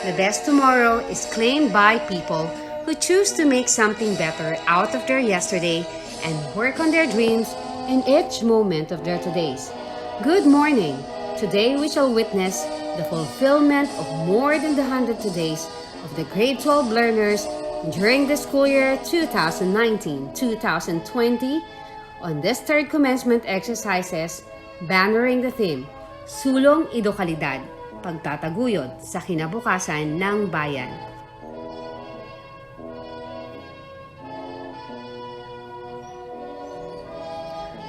The best tomorrow is claimed by people who choose to make something better out of their yesterday and work on their dreams in each moment of their todays. Good morning! Today we shall witness the fulfillment of more than the 100 todays of the grade 12 learners during the school year 2019-2020 on this third commencement exercises bannering the theme, Sulong Edukalidad, Pagtataguyod sa Kinabukasan ng Bayan.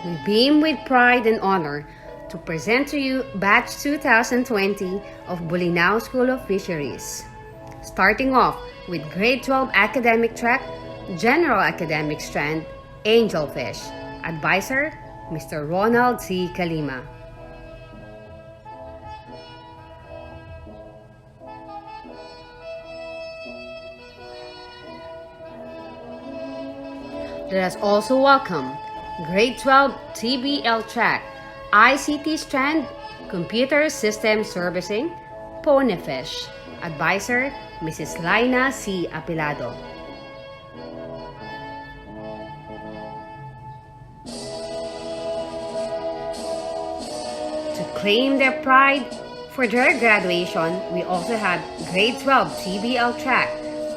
We beam with pride and honor to present to you Batch 2020 of Bolinao School of Fisheries. Starting off with Grade 12 Academic Track, General Academic Strand, Angelfish. Advisor, Mr. Ronald C. Kalima. Let us also welcome Grade 12 TBL Track, ICT Strand, Computer System Servicing, Ponyfish. Advisor, Mrs. Laina C. Apilado. To claim their pride for their graduation, we also have Grade 12 TBL Track,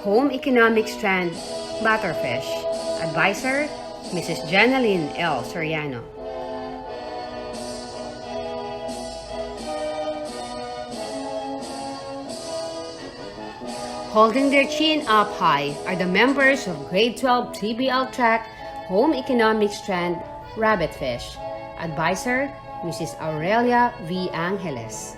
Home Economic Strand, Butterfish. Advisor, Mrs. Janeline L. Soriano. Holding their chin up high are the members of Grade 12 TBL Track, Home Economic Strand, Rabbitfish. Advisor, Mrs. Aurelia V. Angeles.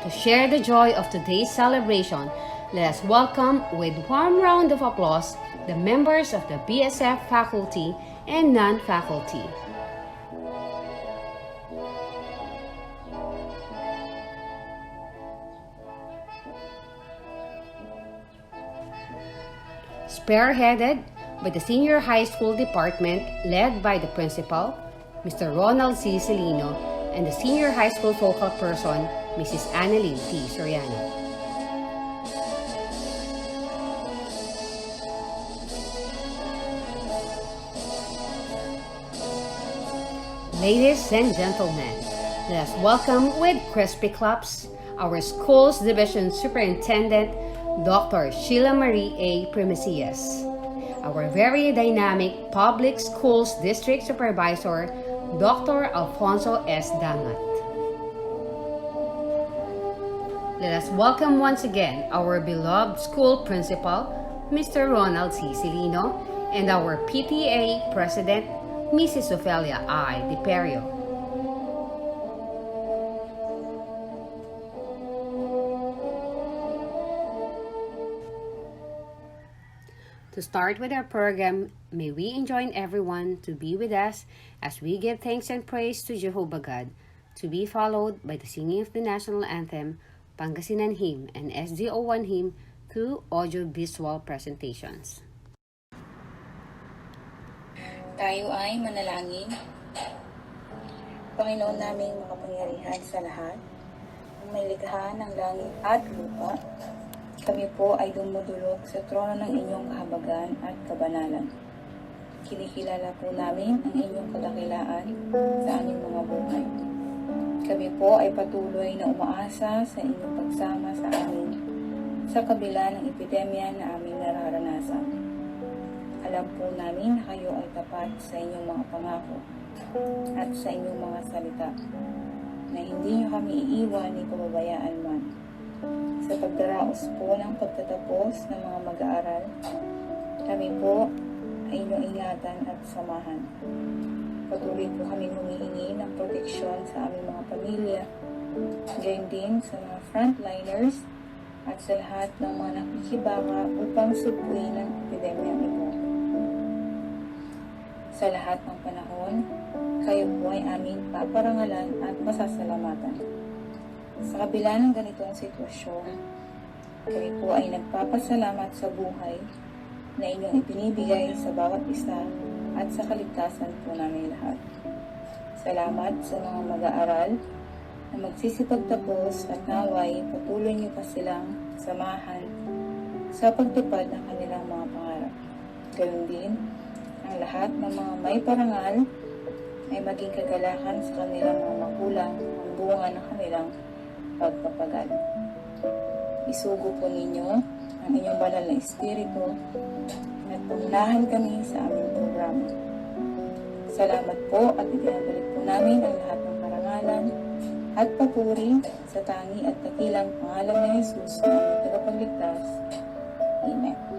To share the joy of today's celebration, let us welcome with warm round of applause the members of the BSF faculty and non-faculty. Spearheaded by the Senior High School Department led by the Principal, Mr. Ronald C. Celino, and the Senior High School Focal Person, Mrs. Annalyn T. Soriano. Ladies and gentlemen, let us welcome with crispy claps our school's Division Superintendent, Dr. Sheila Marie A. Primicias, our very dynamic Public Schools District Supervisor, Dr. Alfonso S. Dangat. Let us welcome once again our beloved school principal, Mr. Ronald C. Celino, and our PTA President, Mrs. Ophelia I. DiPerio. To start with our program, may we enjoin everyone to be with us as we give thanks and praise to Jehovah God, to be followed by the singing of the National Anthem, Pangasinan Hymn, and SDO1 Hymn through audio-visual presentations. Tayo ay manalangin. Panginoon naming makapangyarihan sa lahat, ang may likha ng langit at lupa, kami po ay dumudulog sa trono ng inyong kahabagan at kabanalan. Kinikilala po namin ang inyong kadakilaan sa aming mga buhay. Kami po ay patuloy na umaasa sa inyong pagsama sa amin sa kabila ng epidemya na aming nararanasan. Alam po namin na kayo ay tapat sa inyong mga pangako at sa inyong mga salita, na hindi niyo kami iiwan ni pababayaan man. Sa pagdaraos po ng pagtatapos ng mga mag-aaral, kami po ay inyong ingatan at samahan. Patuloy po kami humihingi ng proteksyon sa aming mga pamilya, gayon din sa mga frontliners at sa lahat ng mga nakikibaka upang supuin ang epidemya ito. Sa lahat ng panahon, kayo po ay aming paparangalan at pasasalamatan. Sa kabila ng ganitong sitwasyon, kami po ay nagpapasalamat sa buhay na inyong ipinibigay sa bawat isa at sa kaligtasan po namin lahat. Salamat sa mga mag-aaral na magsisipagtapos at naway patuloy niyo pa silang samahan sa pagtupad ng kanilang mga pangarap. Gayun din, ang lahat ng mga may parangal ay maging kagalakan sa kanilang mga magulang ang bunga ng kanilang pagpapagal. Isugo po ninyo ang inyong banal na espiritu at pangunahan kami sa aming programa. Salamat po at ibinabalik po namin ang lahat ng karangalan at papuri sa tangi at dakilang pangalan ni Jesus na aming tagapagligtas. Amen.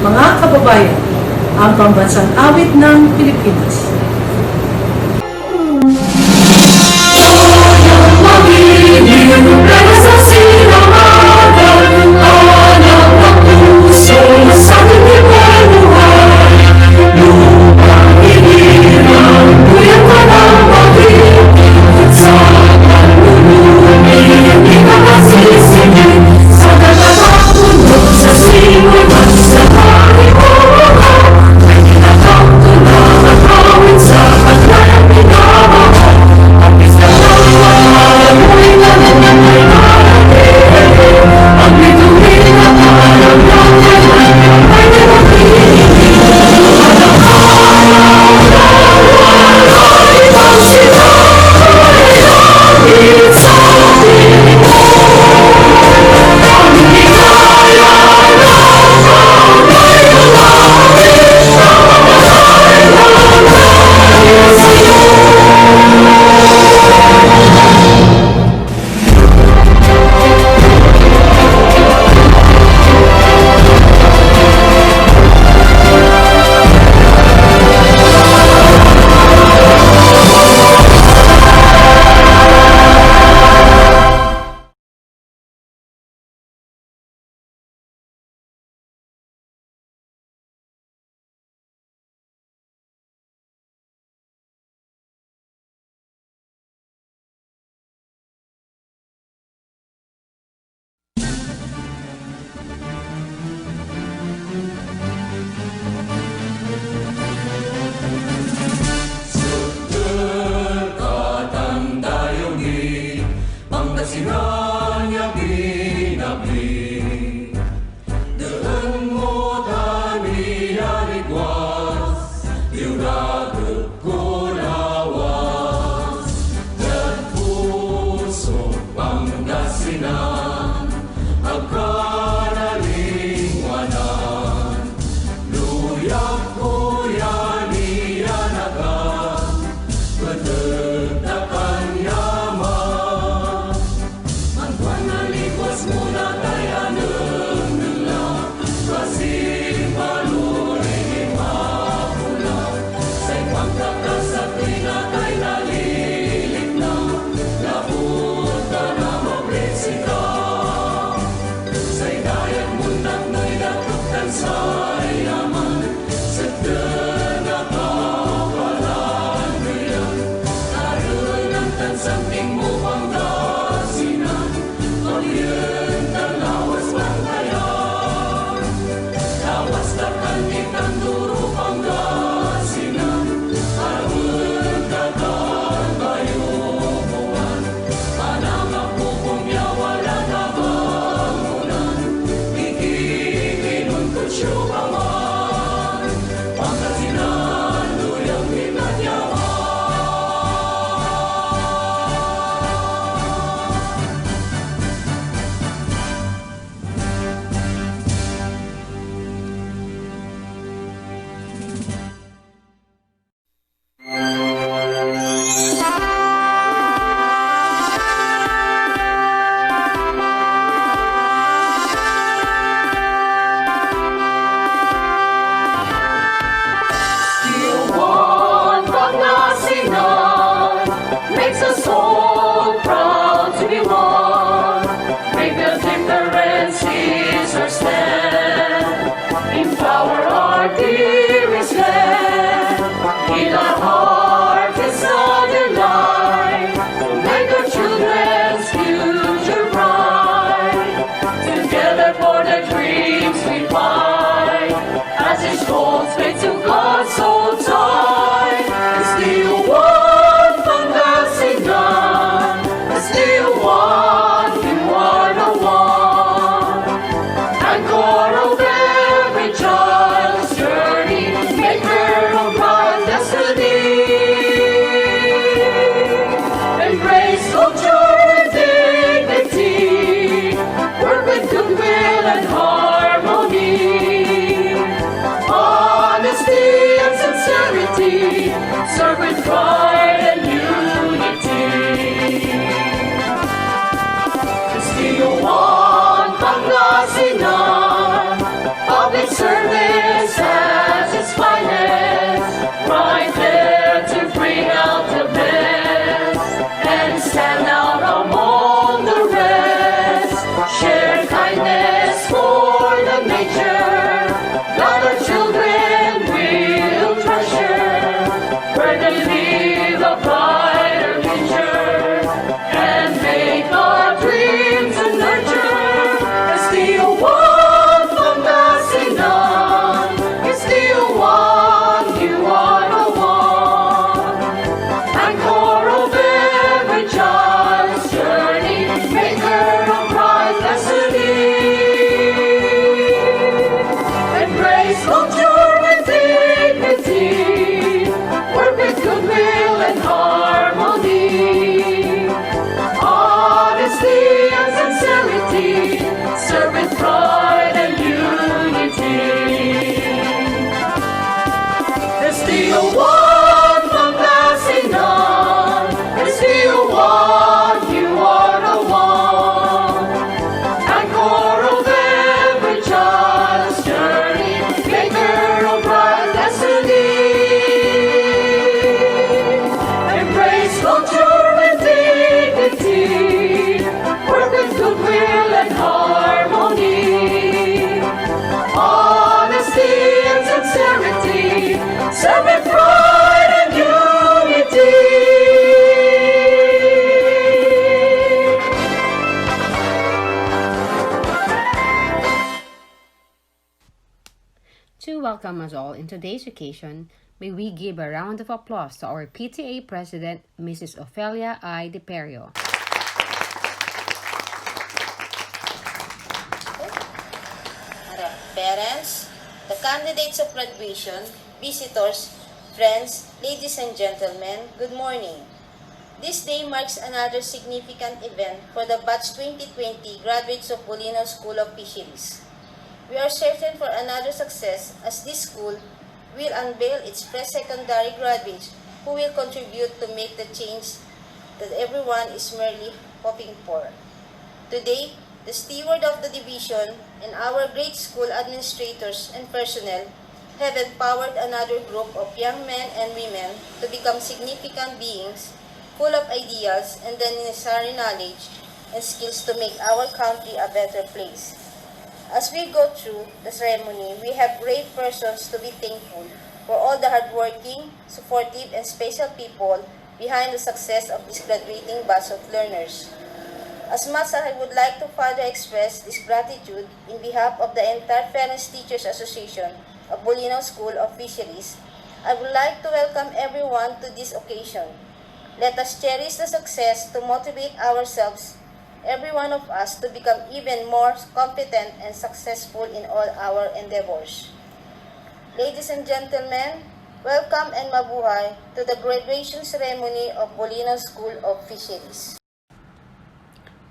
Mga kababayan, ang pambansang awit ng Pilipinas. Makes us all proud to be one. Make the difference is our stand. Empower our dearest land. In our heart is a delight to make our children's future bright. Together for the dreams we fight. As each holds faith to God so tight. It's still one. Still one, you are the one. Anchor of every child's journey, maker of bright destiny. Embrace culture and dignity, work with goodwill and harmony. Honesty and sincerity, serve with pride and unity. One Pangasinan, public service at its finest, right there to bring out the best and stand out among the rest. Share kindness for the nature that our children will treasure, where they live a brighter future and make our dreams and nurture. Still one Pangasinan, it's still one, you are the one. Anchor of every child's journey, maker of bright destiny. Embrace culture and dignity, work with goodwill and harmony. Honesty and sincerity, serve with pride and unity. There's still one Pangasinan, there's still one, you are the one. Anchor of every child's journey, maker of bright destiny. Embrace culture and dignity, work with goodwill and harmony. Honesty and sincerity, serve with pride and unity. To welcome us all in today's occasion, may we give a round of applause to our PTA President, Mrs. Ofelia I. DePerio. Parents, the candidates of graduation, visitors, friends, ladies and gentlemen, good morning. This day marks another significant event for the Batch 2020 graduates of Bolinao School of Fisheries. We are certain for another success as this school will unveil its pre-secondary graduates who will contribute to make the change that everyone is merely hoping for. Today, the steward of the division and our grade school administrators and personnel have empowered another group of young men and women to become significant beings full of ideas and the necessary knowledge and skills to make our country a better place. As we go through the ceremony, we have brave persons to be thankful for all the hardworking, supportive, and special people behind the success of this graduating batch of learners. As much as I would like to further express this gratitude in behalf of the entire Parents Teachers Association of Bolinao School of Fisheries, I would like to welcome everyone to this occasion. Let us cherish the success to motivate ourselves every one of us to become even more competent and successful in all our endeavors. Ladies and gentlemen, welcome and mabuhay to the graduation ceremony of Bolinao School of Fisheries.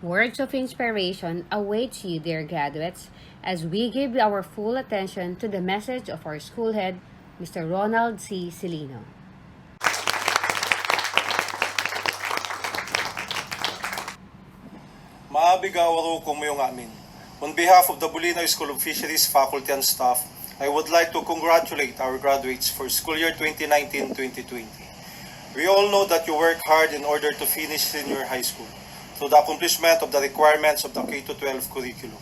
Words of inspiration await you, dear graduates, as we give our full attention to the message of our school head, Mr. Ronald C. Silino. Maabigaw kung mayong amin. On behalf of the Bolinao School of Fisheries faculty and staff, I would like to congratulate our graduates for school year 2019-2020. We all know that you work hard in order to finish senior high school through the accomplishment of the requirements of the K-12 curriculum.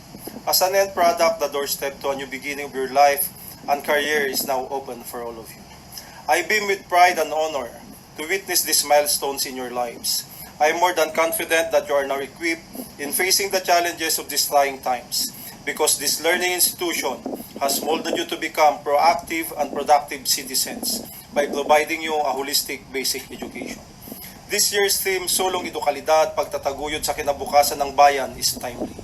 As an end product, the doorstep to a new beginning of your life and career is now open for all of you. I beam with pride and honor to witness these milestones in your lives. I am more than confident that you are now equipped in facing the challenges of these trying times, because this learning institution has molded you to become proactive and productive citizens by providing you a holistic basic education. This year's theme, Sulong Edukalidad, Pagtataguyod sa Kinabukasan ng Bayan, is timely.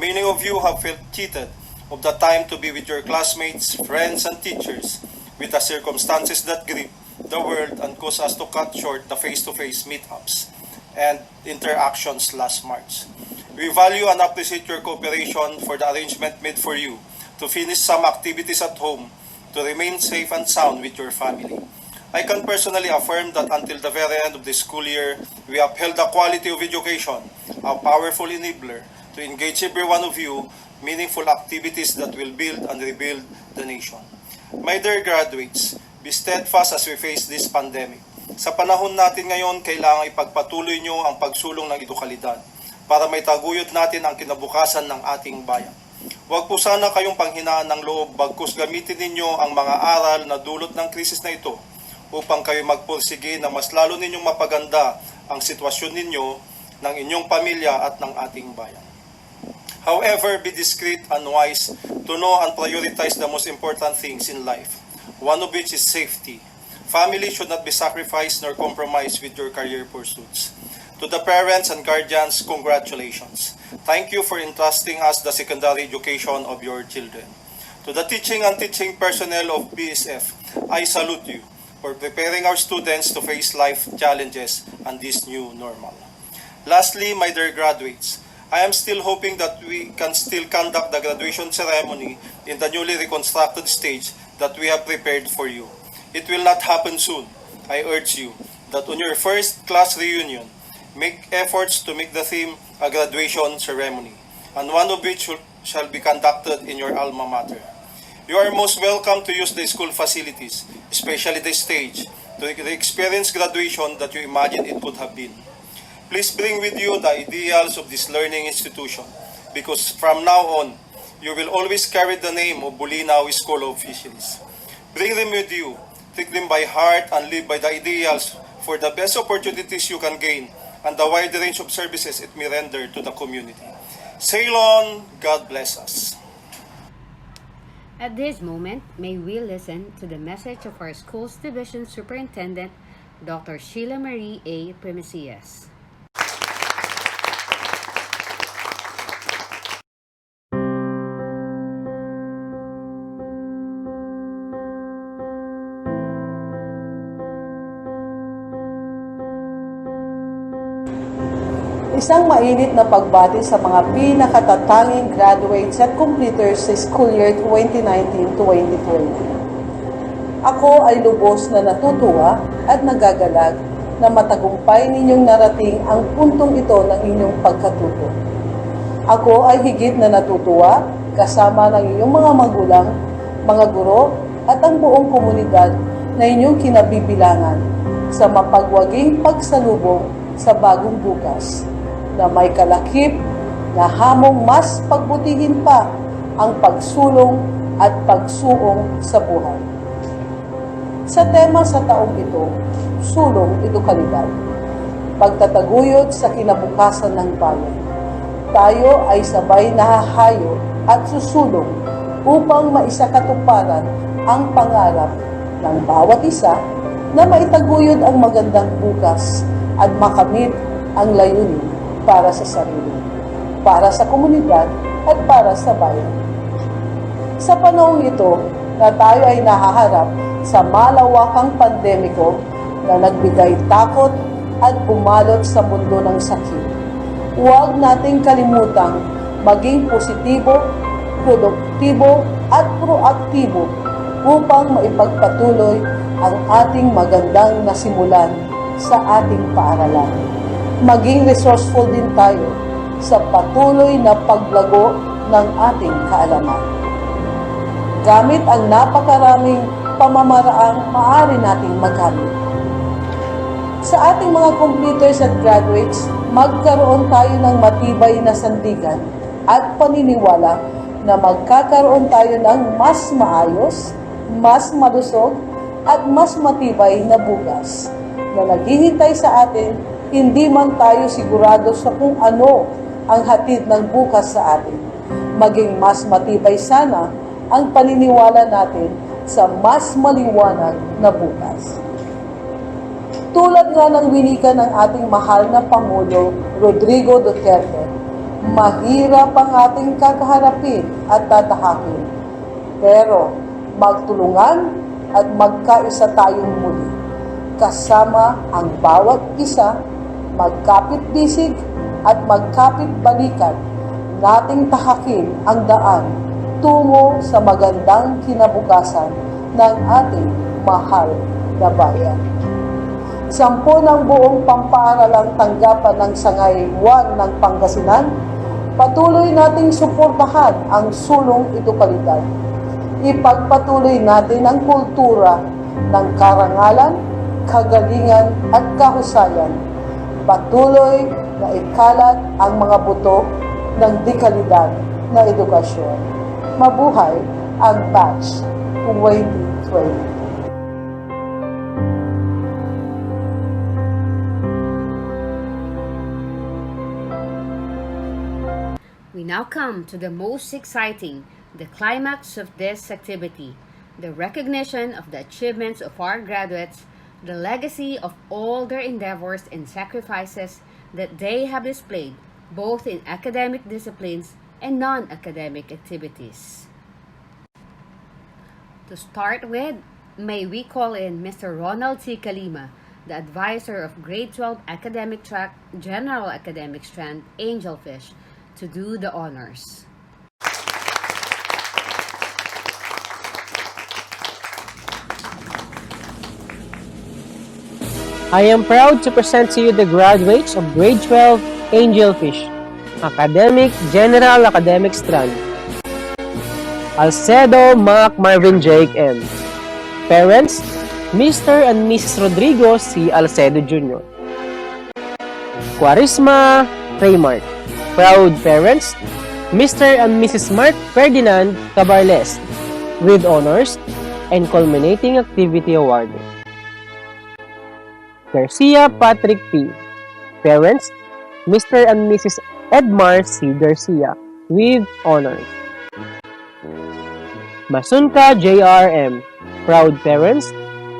Many of you have felt cheated of the time to be with your classmates, friends, and teachers with the circumstances that grip the world and cause us to cut short the face-to-face meetups and interactions last March. We value and appreciate your cooperation for the arrangement made for you to finish some activities at home to remain safe and sound with your family. I can personally affirm that until the very end of the school year, we upheld the quality of education, a powerful enabler to engage every one of you meaningful activities that will build and rebuild the nation. My dear graduates, be steadfast as we face this pandemic. Sa panahon natin ngayon, kailangan ipagpatuloy nyo ang pagsulong ng edukalidad para may taguyod natin ang kinabukasan ng ating bayan. Huwag po sana kayong panghinaan ng loob, bagkus gamitin ninyo ang mga aral na dulot ng krisis na ito upang kayo magpursige na mas lalo ninyong mapaganda ang sitwasyon ninyo, ng inyong pamilya at ng ating bayan. However, be discreet and wise to know and prioritize the most important things in life, one of which is safety. Family should not be sacrificed nor compromised with your career pursuits. To the parents and guardians, congratulations. Thank you for entrusting us the secondary education of your children. To the teaching and teaching personnel of BSF, I salute you for preparing our students to face life challenges and this new normal. Lastly, my dear graduates, I am still hoping that we can still conduct the graduation ceremony in the newly reconstructed stage that we have prepared for you. It will not happen soon. I urge you that on your first class reunion, make efforts to make the theme a graduation ceremony, and one of which shall be conducted in your alma mater. You are most welcome to use the school facilities, especially the stage, to experience graduation that you imagine it could have been. Please bring with you the ideals of this learning institution, because from now on, you will always carry the name of Bolinao School of Fisheries. Bring them with you, take them by heart, and live by the ideals for the best opportunities you can gain and the wide range of services it may render to the community. Sail on, God bless us. At this moment, may we listen to the message of our school's division superintendent, Dr. Sheila Marie A. Primicias. Isang mainit na pagbati sa mga pinakatatanging graduates at completers sa school year 2019-2020. Ako ay lubos na natutuwa at nagagalag na matagumpay ninyong narating ang puntong ito ng inyong pagkatuto. Ako ay higit na natutuwa kasama ng inyong mga magulang, mga guro at ang buong komunidad na inyong kinabibilangan sa mapagwaging pagsalubong sa bagong bukas na may kalakip na hamong mas pagbutihin pa ang pagsulong at pagsuong sa buhay. Sa tema sa taong ito, Sulong Edukalidad, Pagtataguyod sa Kinabukasan ng Bayan, tayo ay sabay nahahayo at susulong upang maisakatuparan ang pangarap ng bawat isa na maitaguyod ang magandang bukas at makamit ang layunin para sa sarili. para sa komunidad at para sa bayan. Sa panahong ito na tayo ay nahaharap sa malawakang pandemiko na nagbigay takot at bumalot sa mundo ng sakit, huwag nating kalimutang maging positibo, produktibo at proaktibo upang maipagpatuloy ang ating magandang nasimulan sa ating paaralan. Maging resourceful din tayo sa patuloy na paglago ng ating kaalaman. Gamit ang napakaraming pamamaraang maaari nating magamit. Sa ating mga completers at graduates, magkaroon tayo ng matibay na sandigan at paniniwala na magkakaroon tayo ng mas maayos, mas malusog, at mas matibay na bukas na naghihintay sa atin, hindi man tayo sigurado sa kung ano ang hatid ng bukas sa atin. Maging mas matibay sana ang paniniwala natin sa mas maliwanag na bukas. Tulad nga ng winika ng ating mahal na Pangulo Rodrigo Duterte, mahirap ang ating kakaharapin at tatahakin. Pero magtulungan at magkaisa tayong muli. Kasama ang bawat isa, magkapit-bisig at magkapit-balikan, nating tahakin ang daan tungo sa magandang kinabukasan ng ating mahal na bayan. 10 ng buong pampaaralang tanggapan ng Sangay 1 ng Pangasinan, patuloy nating suportahan ang sulong edukalidad. Ipagpatuloy natin ang kultura ng karangalan, kagalingan at kahusayan. Patuloy na ikalat ang mga buto ng dekalidad na edukasyon. Mabuhay ang Batch 2020! We now come to the most exciting, the climax of this activity, the recognition of the achievements of our graduates, the legacy of all their endeavors and sacrifices that they have displayed, both in academic disciplines and non-academic activities. To start with, may we call in Mr. Ronald C. Kalima, the advisor of Grade 12 Academic Track General Academic Strand, Angelfish, to do the honors. I am proud to present to you the graduates of Grade 12 Angelfish, Academic General Academic Strand. Alcedo Mac Marvin Jake M. Parents, Mr. and Mrs. Rodrigo C. Alcedo Jr. Quarisma Raymart. Proud parents, Mr. and Mrs. Mark Ferdinand Cabarles, with honors and culminating activity award. Garcia Patrick P. Parents, Mr. and Mrs. Edmar C. Garcia, with honors. Masunka J.R.M. Proud parents,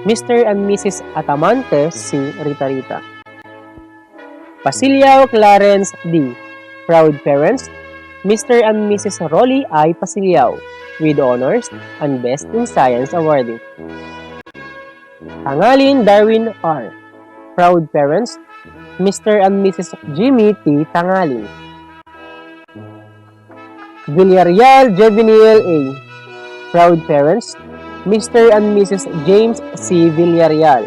Mr. and Mrs. Atamantes C. Rita. Pasilyao Clarence D. Proud parents, Mr. and Mrs. Rolly I. Pasilyao, with honors and Best in Science awarding. Tangalin Darwin R. Proud parents, Mr. and Mrs. Jimmy T. Tangalin. Villarreal Juvenile A. Proud parents, Mr. and Mrs. James C. Villarreal.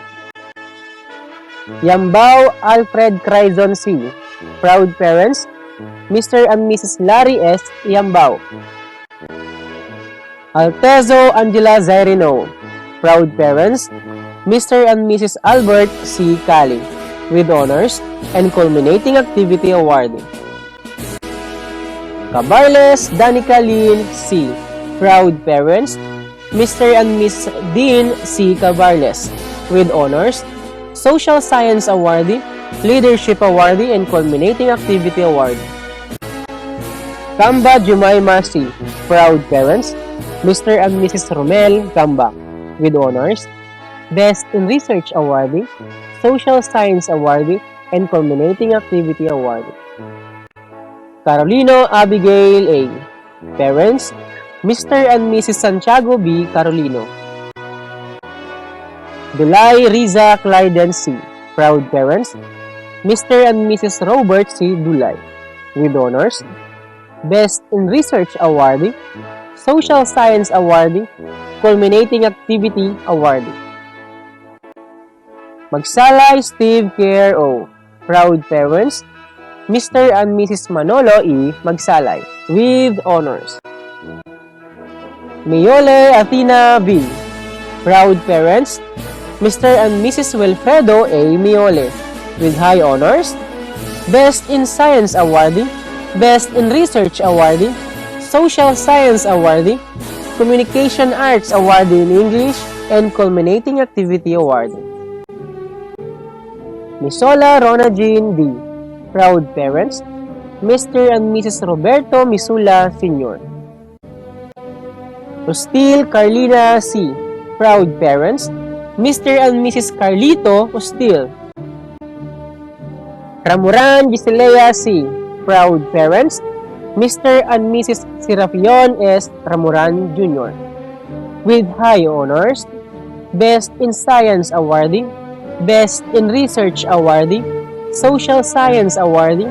Yambao Alfred Crizon C. Proud parents, Mr. and Mrs. Larry S. Yambao. Altezo Angela Zairino. Proud parents, Mr. and Mrs. Albert C. Cali, with honors and culminating activity award. Cabarles Danica Lynn C. Proud parents, Mr. and Miss Dean C. Cabarles, with honors, Social Science Awardee, Leadership Awardee, and Culminating Activity Award. Camba Jumaima C. Proud parents, Mr. and Mrs. Romel Camba, with honors, Best in Research Awardee, Social Science Awardee, and Culminating Activity Award. Carolino Abigail A. Parents, Mr. and Mrs. Santiago B. Carolino. Dulay Riza Clyden C. Proud parents, Mr. and Mrs. Robert C. Dulay. With honors, Best in Research Awardee, Social Science Awardee, Culminating Activity Awardee. Magsalay Steve Care O. Proud parents, Mr. and Mrs. Manolo E. Magsalay. With honors. Mayole Athena B. Proud parents, Mr. and Mrs. Wilfredo A. Miole. With high honors, Best in Science Awardee, Best in Research Awardee, Social Science Awardee, Communication Arts Awardee in English, and Culminating Activity Awardee. Misola Rona Jean D. Proud parents, Mr. and Mrs. Roberto Misula Sr. Hostil Carlina C. Proud parents, Mr. and Mrs. Carlito Hostil. Ramuran Giselea C. Proud parents, Mr. and Mrs. Serafion S. Ramuran Jr. With high honors, Best in Science Awardee, Best in Research Awardee, Social Science Awardee,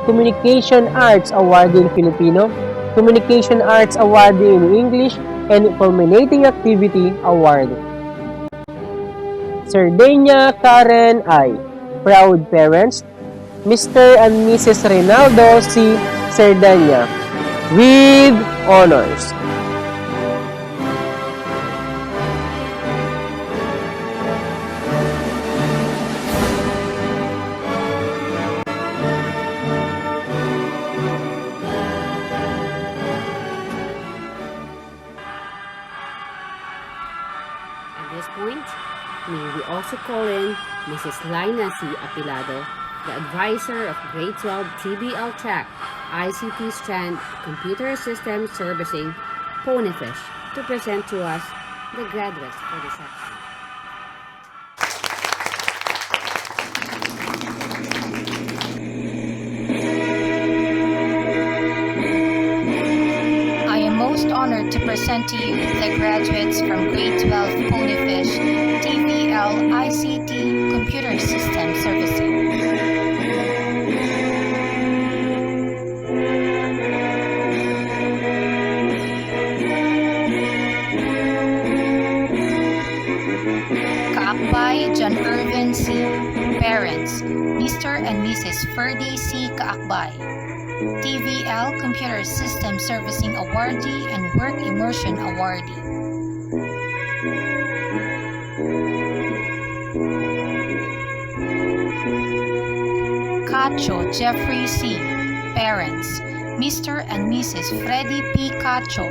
Communication Arts Awardee in Filipino, Communication Arts Awardee in English, and Culminating Activity Awardee. Sardenia Karen I. Proud parents, Mr. and Mrs. Reynaldo C. Sardenia. With honors. At this point, may we also call in Mrs. Lina C. Apilado, the advisor of Grade 12 TBL Track ICT Strand Computer System Servicing Ponyfish, to present to us the graduates for the section. I am most honored to present to you the graduates from Grade 12 Ponyfish TBL ICT Computer System Servicing. Kaakbay John Irvin C. Parents, Mr. and Mrs. Ferdy C. Kaakbay. TVL Computer System Servicing Awardee and Work Immersion Awardee. Cacho Jeffrey C. Parents, Mr. and Mrs. Freddy P. Cacho.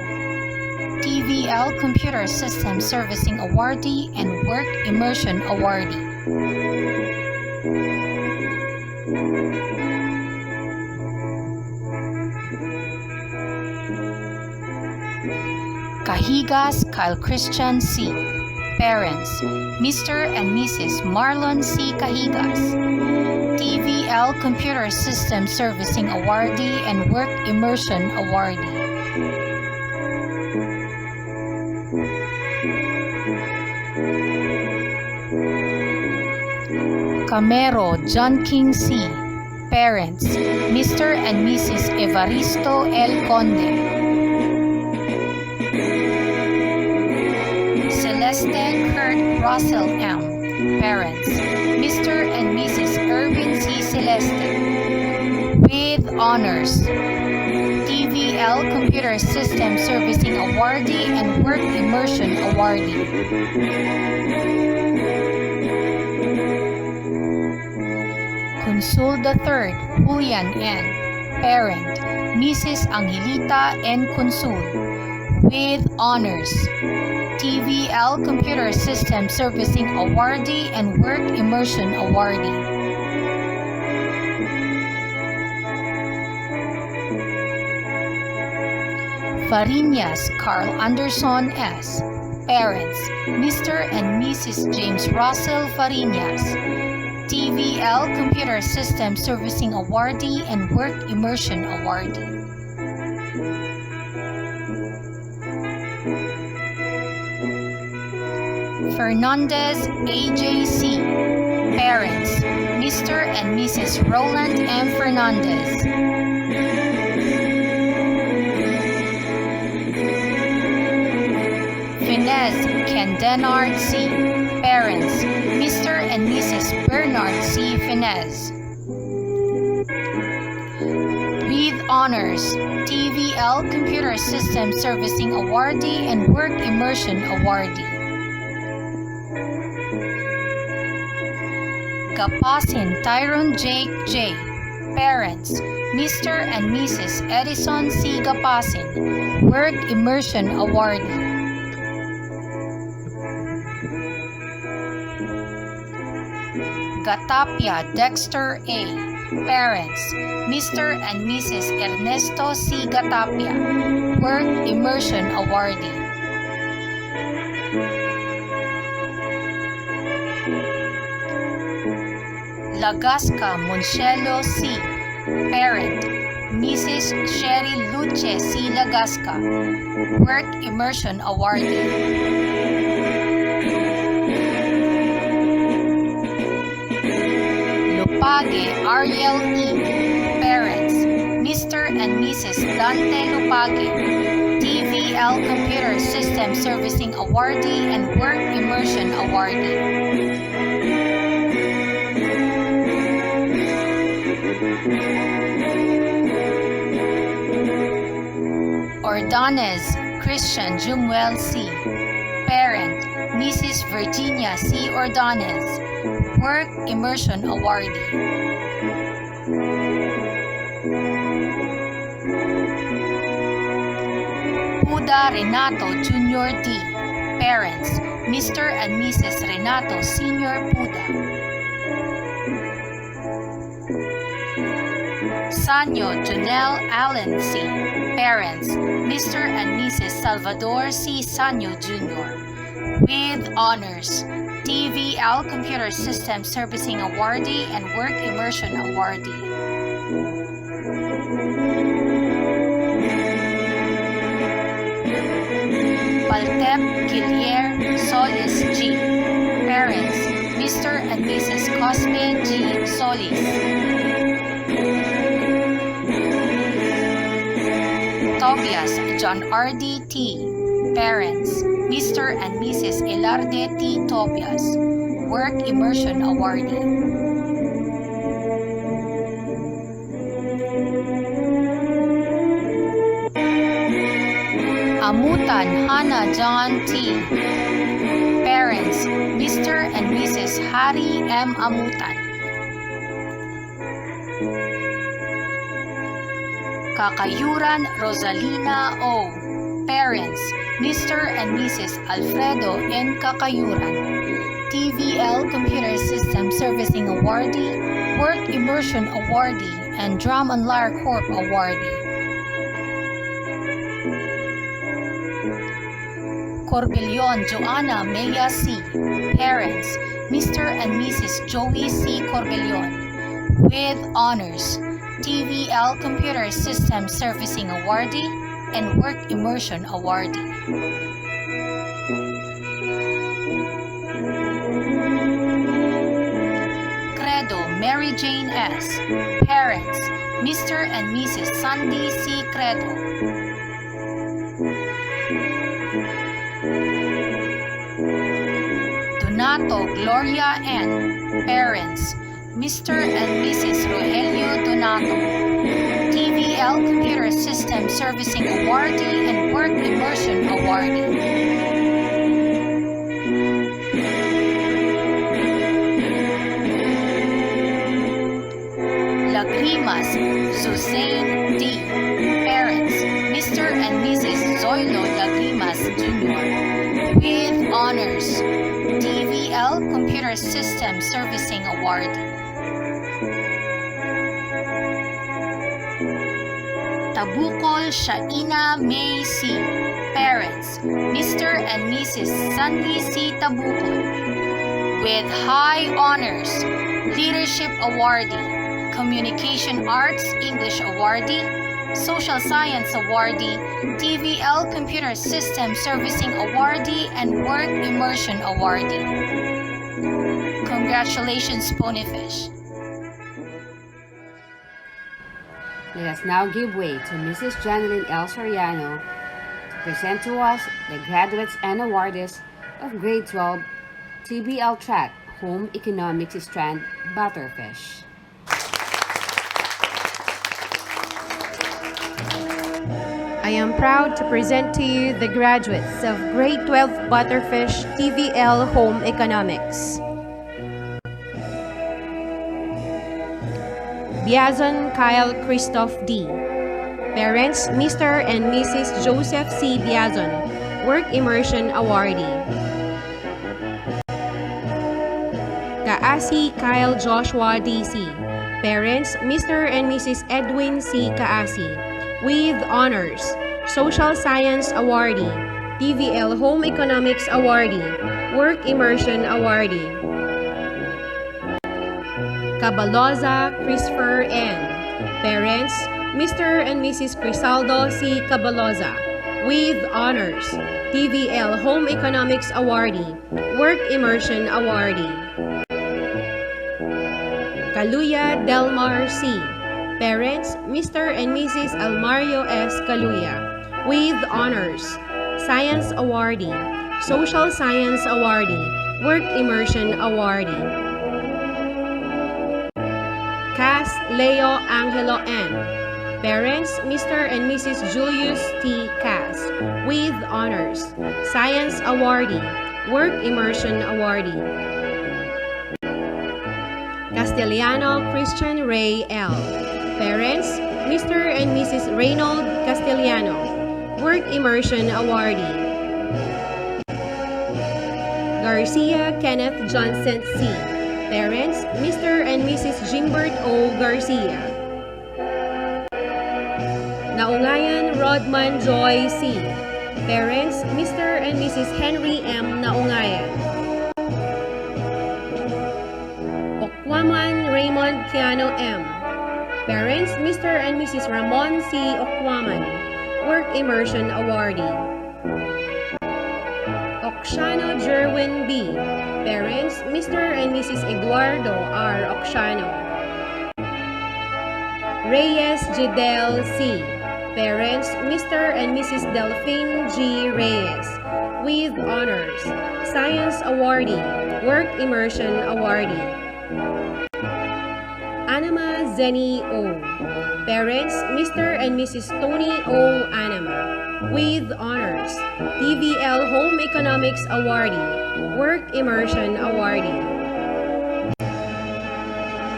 TVL Computer System Servicing Awardee and Work Immersion Awardee. Cahigas Kyle Christian C. Parents, Mr. and Mrs. Marlon C. Cahigas. TVL Computer System Servicing Awardee and Work Immersion Awardee. Camero John King C. Parents, Mr. and Mrs. Evaristo L. Conde. Celeste Kurt Russell M. Parents, Mr. and Mrs. Irvin C. Celeste. With honors, TVL Computer System Servicing Awardee and Work Immersion Awardee. Consul III, Julian N. Parent, Mrs. Angelita N. Consul. With honors, TVL Computer System Servicing Awardee and Work Immersion Awardee. Fariñas Carl Anderson S. Parents, Mr. and Mrs. James Russell Fariñas. TVL Computer System Servicing Awardee and Work Immersion Awardee. Fernandez AJC. Parents, Mr. and Mrs. Roland M. Fernandez. Finez Kendenard C. Parents, Mr. and Mrs. Bernard C. Finez. With honors, TVL Computer System Servicing Awardee and Work Immersion Awardee. Gapasin Tyrone Jake J. Parents, Mr. and Mrs. Edison C. Gapasin, Work Immersion Awardee. Gatapia Dexter A. Parents, Mr. and Mrs. Ernesto C. Gatapia, Work Immersion Awardee. Lagasca Monchelo C. Parent, Mrs. Sherry Luce C. Lagasca, Work Immersion Awardee. Lupage Ariel E. Parents, Mr. and Mrs. Dante Lupage, TVL Computer System Servicing Awardee and Work Immersion Awardee. Ordones Christian Jumuel C. Parent, Mrs. Virginia C. Ordones, Work Immersion Awardee. Puda Renato Jr. D. Parents, Mr. and Mrs. Renato Sr. Puda. Sanyo Jonel Allen C. Parents, Mr. and Mrs. Salvador C. Sanyo Jr. With honors, TVL Computer System Servicing Awardee and Work Immersion Awardee. Paltep Gilier Solis G. Parents, Mr. and Mrs. Cosme G. Solis. Tobias John R.D. T. Parents, Mr. and Mrs. Elarde T. Tobias, Work Immersion Awardee. Amutan Hannah John T. Parents, Mr. and Mrs. Harry M. Amutan. Kakayuran Rosalina O. Parents, Mr. and Mrs. Alfredo N. Kakayuran, TVL Computer System Servicing Awardee, Work Immersion Awardee, and Drum and Lyre Corp Awardee. Corbelion Joanna Mea C. Parents, Mr. and Mrs. Joey C. Corbelion, with honors, TVL Computer System Servicing Awardee and Work Immersion Awardee. Credo Mary Jane S. Parents, Mr. and Mrs. Sandy C. Credo. Donato Gloria N. Parents, Mr. and Mrs. Rogelio Donato, TVL Computer System Servicing Awardee and Work Immersion Awardee. Lagrimas Suzanne D. Parents, Mr. and Mrs. Zoilo Lagrimas Jr. with honors, TVL Computer System Servicing Awardee. Tabukol Shaina May C. Parents, Mr. and Mrs. Sandy C. Tabukol, with high honors, Leadership Awardee, Communication Arts English Awardee, Social Science Awardee, TVL Computer System Servicing Awardee, and Work Immersion Awardee. Congratulations, Ponyfish. Let us now give way to Mrs. Janeline L. Soriano to present to us the graduates and awardees of Grade 12 TBL Track Home Economics Strand Butterfish. I am proud to present to you the graduates of Grade 12 Butterfish TVL Home Economics. Biazon Kyle Christoph D. Parents, Mr. and Mrs. Joseph C. Biazon, Work Immersion Awardee. Kaasi Kyle Joshua D.C. Parents, Mr. and Mrs. Edwin C. Kaasi, with honors, Social Science Awardee, TVL Home Economics Awardee, Work Immersion Awardee. Cabaloza Christopher N. Parents, Mr. and Mrs. Crisaldo C. Cabaloza, with honors, TVL Home Economics Awardee, Work Immersion Awardee. Caluya Delmar C. Parents, Mr. and Mrs. Almario S. Caluya, with honors, Science Awardee, Social Science Awardee, Work Immersion Awardee. Cas Leo Angelo N. Parents, Mr. and Mrs. Julius T. Cas, with honors, Science Awardee, Work Immersion Awardee. Castellano Christian Ray L. Parents, Mr. and Mrs. Reynold Castellano, Work Immersion Awardee. Garcia Kenneth Johnson C. Parents, Mr. and Mrs. Jimbert O. Garcia. Naungayan Rodman Joy C. Parents, Mr. and Mrs. Henry M. Naungayan. Okwaman Raymond Kiano M. Parents, Mr. and Mrs. Ramon C. Okwaman, Work Immersion Awardee. Oksano Jerwin B. Parents, Mr. and Mrs. Eduardo R. Oksano. Reyes Jidel C. Parents, Mr. and Mrs. Delphine G. Reyes, with honors, Science Awardee, Work Immersion Awardee. Anama Zeni O. Parents, Mr. and Mrs. Tony O. Anama, with honors, TVL Home Economics Awardee, Work Immersion Awardee.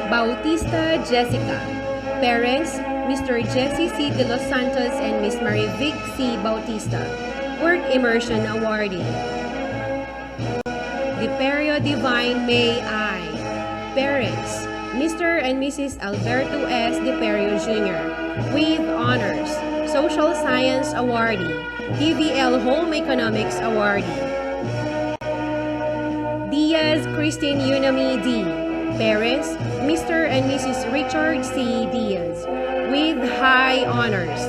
Bautista Jessica. Parents, Mr. Jesse C. De Los Santos and Miss Marie Vic C. Bautista, Work Immersion Awardee. Deperio Divine May I. Parents, Mr. and Mrs. Alberto S. Deperio Jr., with honors, Social Science Awardee, TVL Home Economics Awardee. Diaz Christine Unami D. Parents, Mr. and Mrs. Richard C. Diaz, with high honors,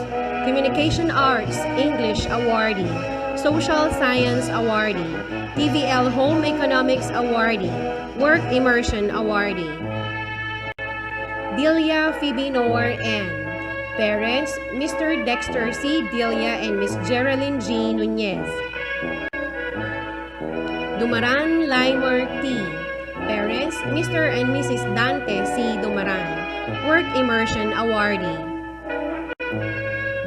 Communication Arts English Awardee, Social Science Awardee, TVL Home Economics Awardee, Work Immersion Awardee. Delia Phoebe Noor N. Parents, Mr. Dexter C. Delia and Miss Geraldine G. Nunez. Dumaran Limer T. Parents, Mr. and Mrs. Dante C. Dumaran, Work Immersion Awardee.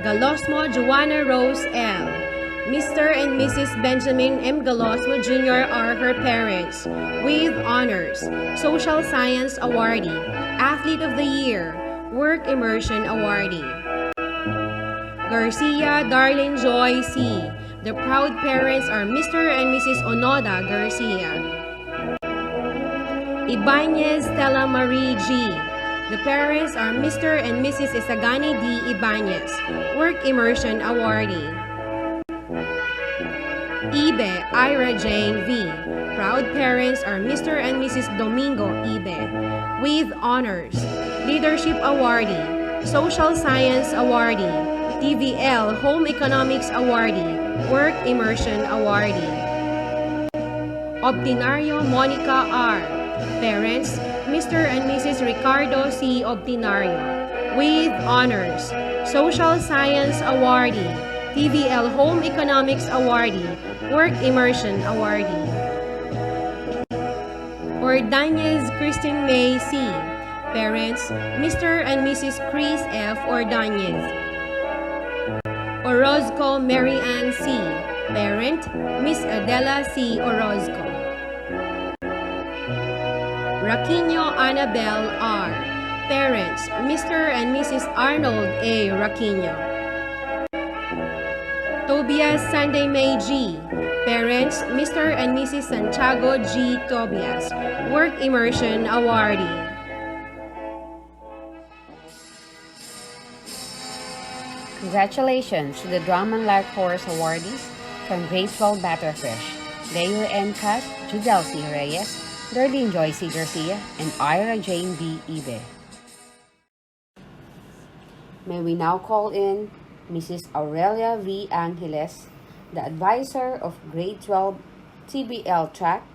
Galosmo Joanna Rose L. Mr. and Mrs. Benjamin M. Galosmo Jr. are her parents, with honors, Social Science Awardee, Athlete of the Year, Work Immersion Awardee. Garcia Darlene Joy C. The proud parents are Mr. and Mrs. Onoda Garcia. Ibanez Stella Marie G. The parents are Mr. and Mrs. Isagani D. Ibanez, Work Immersion Awardee. Ibe Ira Jane V. Proud parents are Mr. and Mrs. Domingo Ibe. With honors, Leadership Awardee, Social Science Awardee, TVL Home Economics Awardee, Work Immersion Awardee. Obtinario Monica R. Parents, Mr. and Mrs. Ricardo C. Obtinario. With honors, Social Science Awardee, TVL Home Economics Awardee, Work Immersion Awardee. Ordonez Christine May C. Parents, Mr. and Mrs. Chris F. Ordonez. Orozco Mary Ann C. Parent, Miss Adela C. Orozco. Raquino Annabel R. Parents, Mr. and Mrs. Arnold A. Raquino. Tobias Sunday May G. Parents, Mr. and Mrs. Santiago G. Tobias. Work Immersion Awardee. Congratulations to the Drum and Lark Horse awardees from Grade 12 Butterfish, Leo M. Cat, Judel C. Reyes, Darlene Joy C. Garcia, and Ira Jane B. Ibe. May we now call in Mrs. Aurelia V. Angeles, the advisor of Grade 12 TBL Track,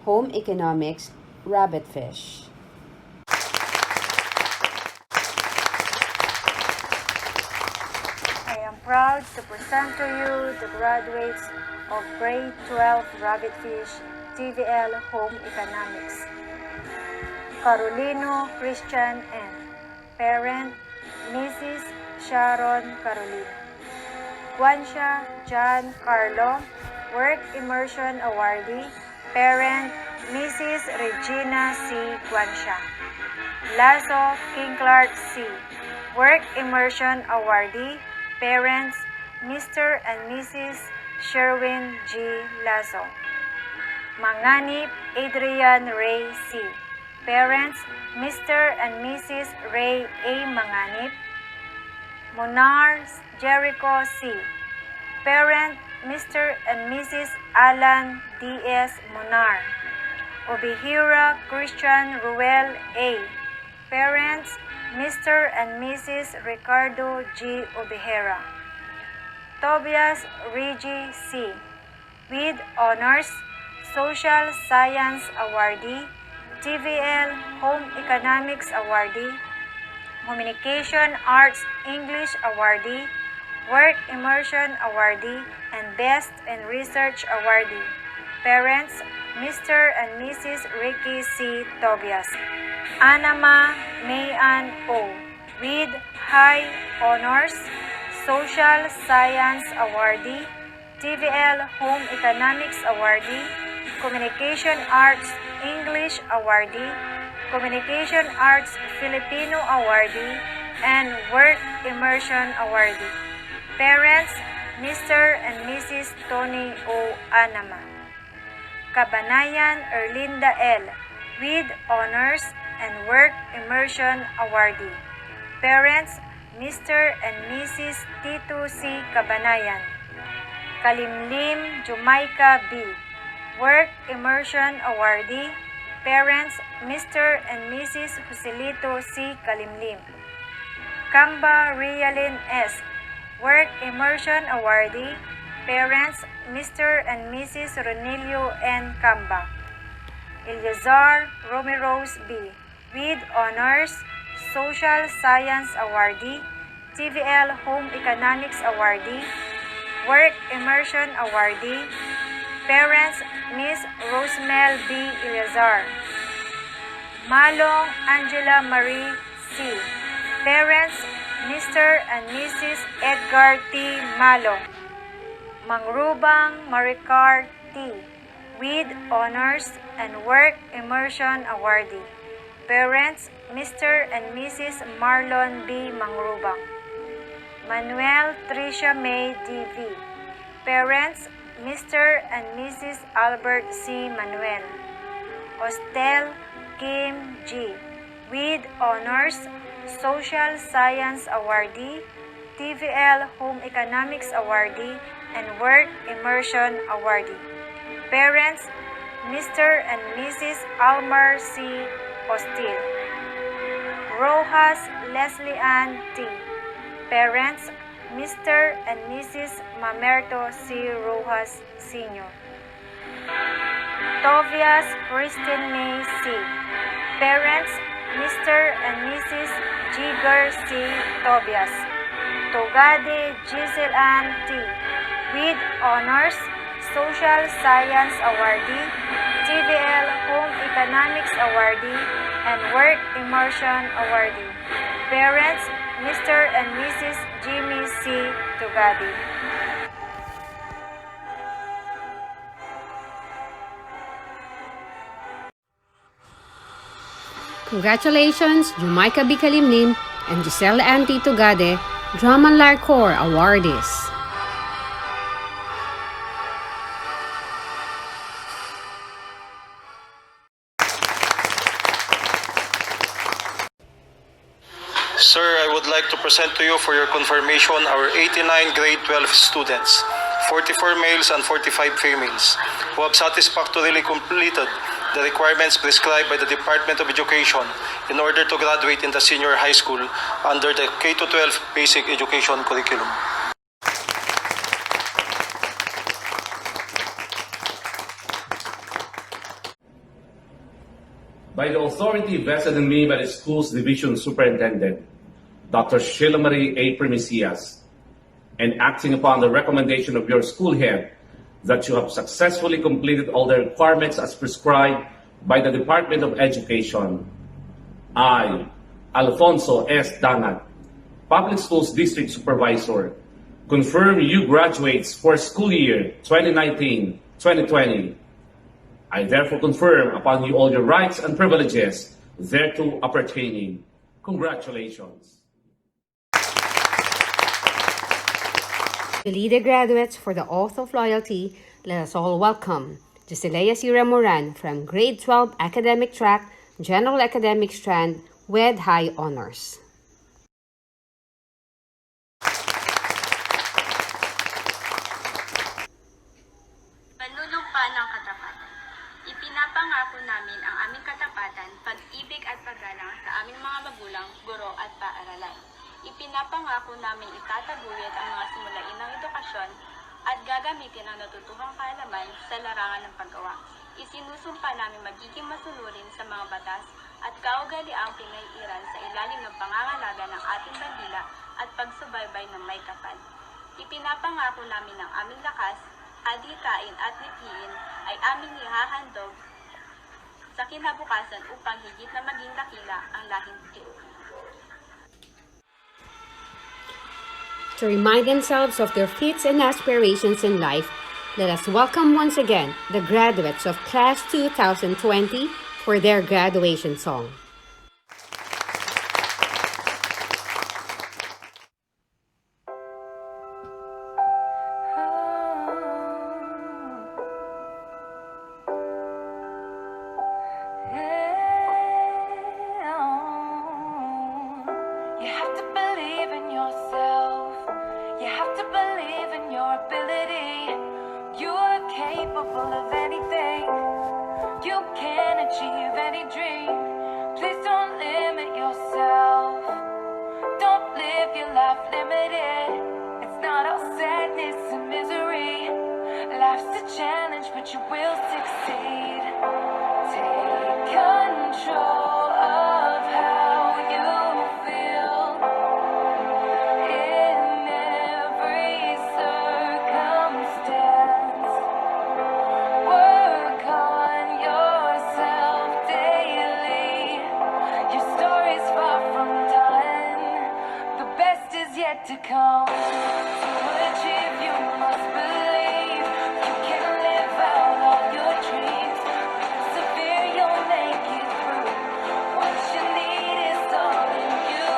Home Economics, Rabbitfish. I am proud to present to you the graduates of Grade 12 Rabbitfish TVL Home Economics. Carolino Christian N. Parent, Mrs. Sharon Carolino. Juansha John Carlo, Work Immersion Awardee. Parent, Mrs. Regina C. Juansha. Lasso King Clark C. Work Immersion Awardee. Parents, Mr. and Mrs. Sherwin G. Lasso. Manganip Adrian Ray C. Parents, Mr. and Mrs. Ray A. Manganip. Monars Jericho C. Parent, Mr. and Mrs. Alan D.S. Monar. Obihira Christian Ruel A. Parents, Mr. and Mrs. Ricardo G. Obihera. Tobias Regi C. With honors, Social Science Awardee, TVL Home Economics Awardee, Communication Arts English Awardee, Work Immersion Awardee, and Best in Research Awardee. Parents, Mr. and Mrs. Ricky C. Tobias. Anama Mayan O. With high honors, Social Science Awardee, TVL Home Economics Awardee, Communication Arts English Awardee, Communication Arts Filipino Awardee, and Work Immersion Awardee. Parents, Mr. and Mrs. Tony O. Anama. Kabanayan Erlinda L. With honors and Work Immersion Awardee. Parents, Mr. and Mrs. Tito C. Kabanayan. Kalimlim Jamaica B. Work Immersion Awardee. Parents, Mr. and Mrs. Joselito C. Kalimlim. Kamba Rialin S. Work Immersion Awardee. Parents, Mr. and Mrs. Ronilio N. Kamba. Eleazar Romeros B. With honors, Social Science Awardee, TVL Home Economics Awardee, Work Immersion Awardee. Parents, Miss Rosemel B. Eleazar. Malong Angela Marie C. Parents, Mr. and Mrs. Edgar T. Malong. Mangrubang Maricar T. With honors and Work Immersion Awardee. Parents, Mr. and Mrs. Marlon B. Mangrubang. Manuel Tricia May D.V. Parents, Mr. and Mrs. Albert C. Manuel. Hostel Kim G. With honors, Social Science Awardee, TVL Home Economics Awardee, and Work Immersion Awardee. Parents, Mr. and Mrs. Almar C. Postil. Rojas Leslie Ann T. Parents, Mr. and Mrs. Mamerto C. Rojas Sr. Tovias Kristen May C. Parents, Mr. and Mrs. Jigar C. Tobias. Togade Giselle Ann T. With honors, Social Science Awardee, TVL Home Economics Awardee, and Work Immersion Awardee. Parents, Mr. and Mrs. Jimmy C. Togade. Congratulations, Jumaika Bikalimnim and Giselle Anti Tugade, Drum and Lyre Corps awardees. Sir, I would like to present to you for your confirmation our 89 grade 12 students, 44 males and 45 females, who have satisfactorily completed the requirements prescribed by the Department of Education in order to graduate in the senior high school under the K-12 basic education curriculum. By the authority vested in me by the school's division superintendent, Dr. Sheila Marie A. Primicias, and acting upon the recommendation of your school head that you have successfully completed all the requirements as prescribed by the Department of Education, I, Alfonso S. Danat, Public Schools District Supervisor, confirm you graduates for school year 2019-2020. I therefore confirm upon you all your rights and privileges thereto appertaining. Congratulations. To lead the graduates for the Oath of Loyalty, let us all welcome Joselea Sira Moran from Grade 12 Academic Track, General Academic Strand with high honors. Panunumpa ng katapatan. Ipinapangako namin ang aming katapatan, pag-ibig at paggalang sa aming mga magulang, guro at paaralan. Ipinapangako namin itataguyod ang mga simulain ng edukasyon at gagamitin ang natutuhang kaalaman sa larangan ng paggawa. Isinusumpa namin magiging masunurin sa mga batas at kaugaliang pinaiiral sa ilalim ng pangangalaga ng ating bandila at pagsubaybay ng may kapal. Ipinapangako namin ang aming lakas, adhikain at mithiin ay aming ihahandog sa kinabukasan upang higit na maging dakila ang lahing Pinoy. To remind themselves of their feats and aspirations in life, let us welcome once again the graduates of Class 2020 for their graduation song. You have to believe in yourself. You have to believe in your ability. You are capable of anything. You can achieve any dream. Please don't limit yourself. Don't live your life limited. It's not all sadness and misery. Life's a challenge, but you will succeed. Take control of how you feel in every circumstance. Work on yourself daily. Your story's far from done. The best is yet to come. To achieve, you must believe. You can live out all your dreams. Persevere, you'll make it through. What you need is all in you.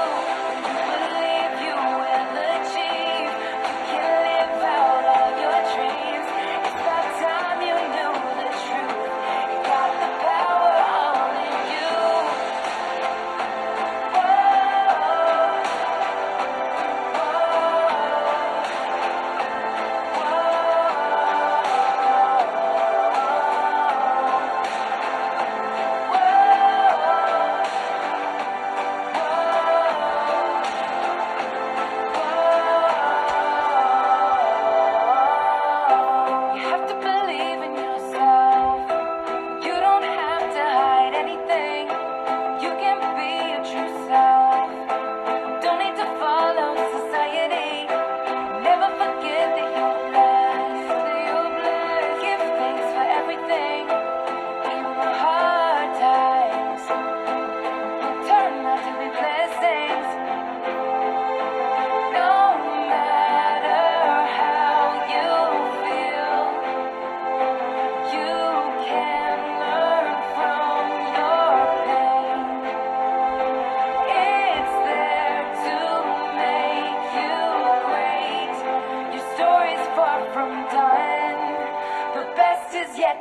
You believe you will achieve. You can live out all your dreams. It's about time you knew the truth. You got the power all in you. Whoa, whoa.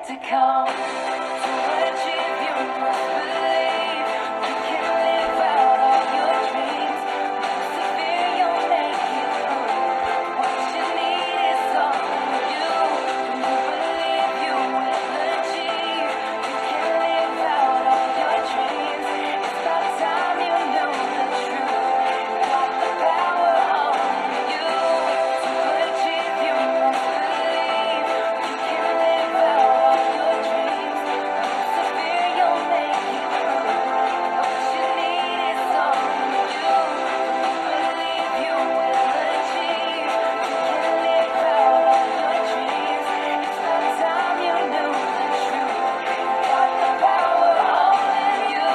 to come. To achieve you must believe. You can live out all your dreams. Persevere, you'll make it through. What you need is all in you. Do you believe you will achieve? You can live out all your dreams. It's about time you knew the truth. Got the power all in you. To achieve you must believe. You can live out all your dreams. Persevere, you'll make it through. What you need is all in you. Believe you will achieve. You can live out all your dreams. It's about time you knew the truth. Got the power all in you.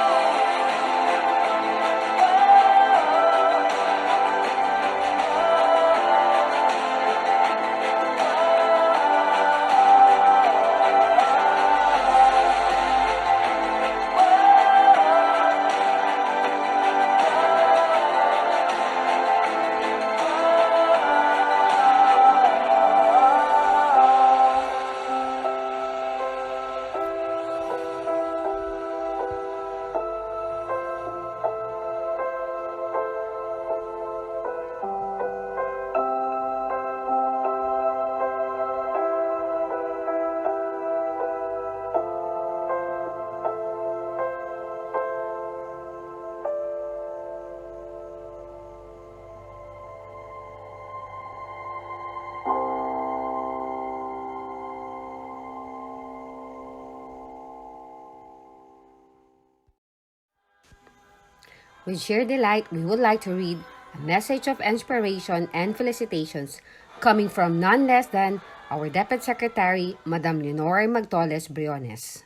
With sheer delight, we would like to read a message of inspiration and felicitations coming from none less than our Deputy Secretary, Madam Leonor Magtoles Briones.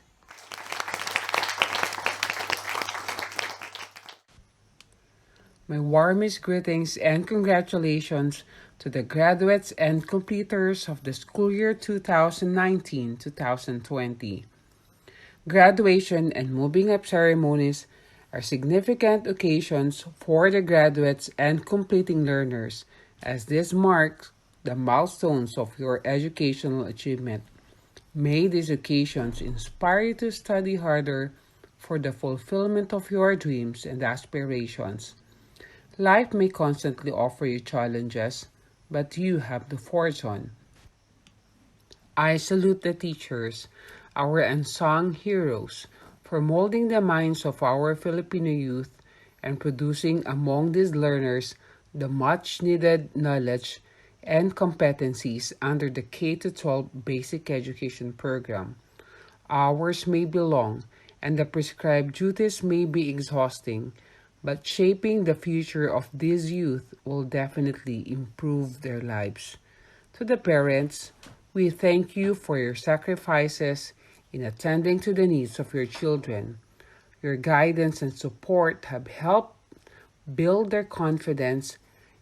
My warmest greetings and congratulations to the graduates and completers of the school year 2019-2020. Graduation and moving up ceremonies are significant occasions for the graduates and completing learners, as this marks the milestones of your educational achievement. May these occasions inspire you to study harder for the fulfillment of your dreams and aspirations. Life may constantly offer you challenges, but you have the fortune. I salute the teachers, our unsung heroes, for molding the minds of our Filipino youth and producing among these learners the much-needed knowledge and competencies under the K-12 basic education program. Hours may be long, and the prescribed duties may be exhausting, but shaping the future of these youth will definitely improve their lives. To the parents, we thank you for your sacrifices in attending to the needs of your children. Your guidance and support have helped build their confidence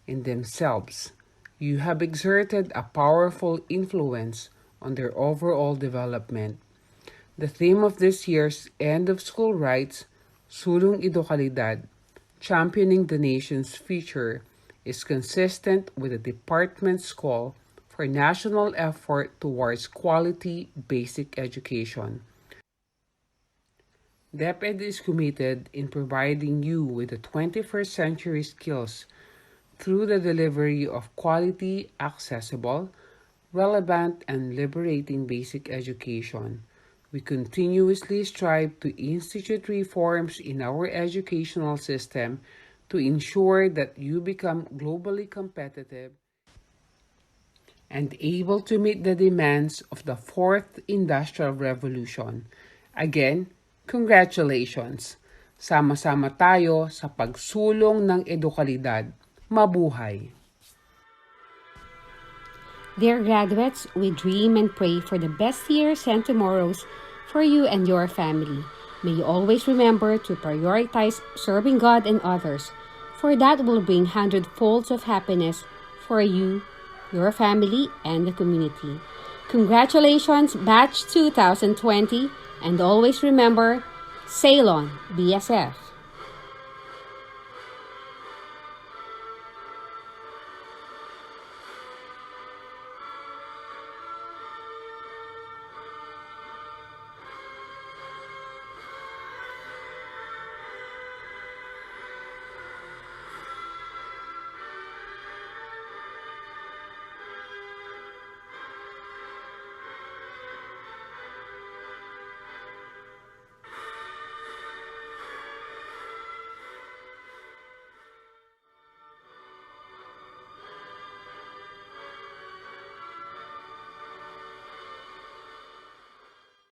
in themselves. You have exerted a powerful influence on their overall development. The theme of this year's End of School Rights, Sulong Edukalidad, Championing the Nation's Future, is consistent with the department's call for national effort towards quality basic education. DepEd is committed in providing you with the 21st century skills through the delivery of quality, accessible, relevant, and liberating basic education. We continuously strive to institute reforms in our educational system to ensure that you become globally competitive and able to meet the demands of the fourth industrial revolution. Again, congratulations! Sama-sama tayo sa pagsulong ng edukalidad. Mabuhay! Dear graduates, we dream and pray for the best years and tomorrows for you and your family. May you always remember to prioritize serving God and others, for that will bring hundredfolds of happiness for you, your family, and the community. Congratulations, Batch 2020, and always remember, sail on, BSF.